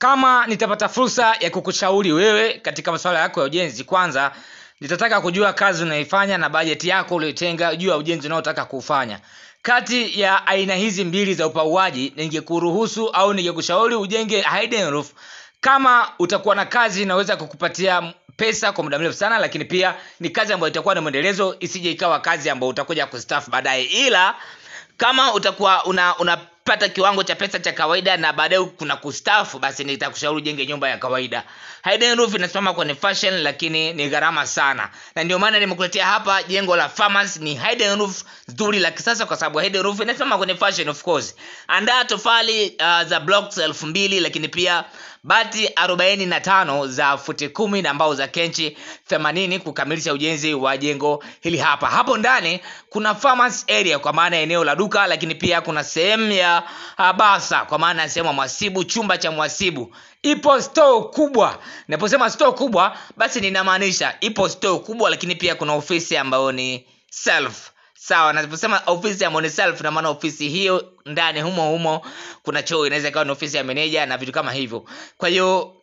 Kama nitapata fursa ya kukushauri wewe katika masuala yako ya ujenzi, kwanza nitataka kujua kazi unaifanya na bajeti yako uliyotenga juu ya ujenzi unaotaka kufanya. Kati ya aina hizi mbili za upauaji, ningekuruhusu au ningekushauri ujenge hidden roof kama utakuwa na kazi inaweza kukupatia pesa kwa muda mrefu sana, lakini pia ni kazi ambayo itakuwa na mwendelezo, isije ikawa kazi ambayo utakuja kustaafu baadaye. Ila kama utakuwa unapata kiwango cha pesa cha kawaida na baadaye kuna kustaafu, basi nitakushauri ujenge nyumba ya kawaida. Hidden roof inasimama kwenye fashion, lakini ni gharama sana, na ndio maana nimekuletea hapa jengo la Farmers. Ni hidden roof nzuri la kisasa, kwa sababu hidden roof inasimama kwenye fashion. Of course, andaa tofali za blocks 2000, lakini pia bati 45 za futi 10 na mbao za kenchi 80 kukamilisha ujenzi wa jengo hili hapa. Hapo ndani kuna Farmers area kwa maana eneo la duka, lakini pia kuna sehemu ya basa kwa maana sehemu ya mwasibu, chumba cha mwasibu. Ipo store kubwa. Naposema store kubwa, basi ninamaanisha ipo store kubwa, lakini pia kuna ofisi ambayo ni self. Sawa, naposema ofisi ya Money Self na maana ofisi hiyo ndani humo kuna choo, inaweza kuwa ni ofisi ya manager na vitu kama hivyo. Kwa hiyo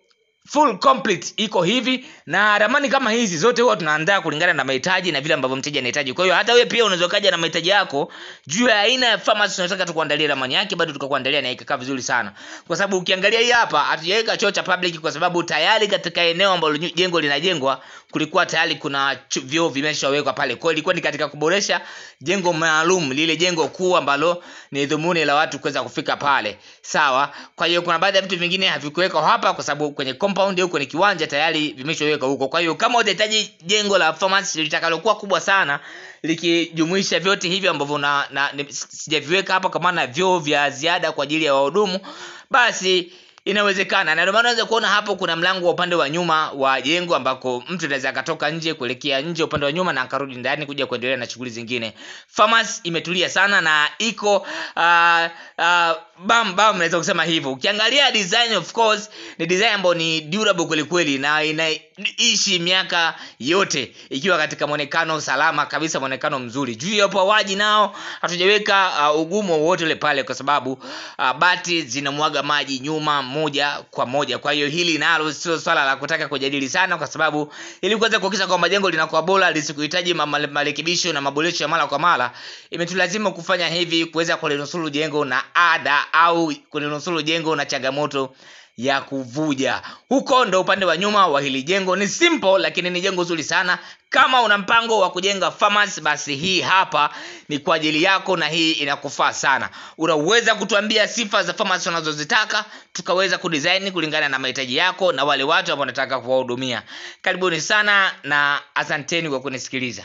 full complete iko hivi, na ramani kama hizi zote huwa tunaandaa kulingana na mahitaji na vile ambavyo mteja anahitaji. Kwa hiyo hata wewe pia unaweza kaja na mahitaji yako juu ya aina ya Farmers tunataka tukuandalie ramani yake, bado tukakuandalia na ikakaa vizuri sana. Kwa sababu ukiangalia hii hapa hatujaweka choo cha public, kwa sababu tayari katika eneo ambalo jengo linajengwa kulikuwa tayari kuna vyoo vimeshawekwa pale. Kwa hiyo ilikuwa ni katika kuboresha jengo maalum, lile jengo kuu ambalo ni dhumuni la watu kuweza kufika pale. Sawa. Kwa hiyo kuna baadhi ya vitu vingine havikuweka hapa kwa sababu kwenye compound huko ni kiwanja tayari vimeshaweka huko. Kwa hiyo kama utahitaji jengo la Farmers litakalokuwa kubwa sana likijumuisha vyote hivi ambavyo sijaviweka hapa kwa maana vyoo vya ziada kwa ajili ya wahudumu, basi inawezekana. Na ndio maana unaweza kuona hapo kuna mlango wa upande wa nyuma wa jengo ambako mtu anaweza akatoka nje kuelekea nje upande wa nyuma na akarudi ndani kuja kuendelea na shughuli zingine. Farmers imetulia sana na iko bam naweza kusema hivyo. Ukiangalia design, of course ni design ambayo ni durable kweli na inaishi miaka yote ikiwa katika muonekano salama kabisa, muonekano mzuri. Juu ya upauaji nao hatujaweka ugumu wowote ule pale, kwa sababu bati zinamwaga maji nyuma moja kwa moja. Kwa hiyo hili nalo sio swala la kutaka kujadili sana, kwa sababu ili kuweza kuhakikisha kwamba jengo linakuwa bora lisikuhitaji marekebisho na maboresho ya mara kwa mara, imetulazimu kufanya hivi kuweza kulinusuru jengo na ada au kulinusuru jengo na changamoto ya kuvuja. Huko ndo upande wa nyuma wa hili jengo. Ni simple lakini ni jengo zuri sana. Kama una mpango wa kujenga Farmers, basi hii hapa ni kwa ajili yako na hii inakufaa sana. Unaweza kutuambia sifa za Farmers unazozitaka, tukaweza kudesign kulingana na mahitaji yako na wale watu ambao wanataka kuwahudumia. Karibuni sana na asanteni kwa kunisikiliza.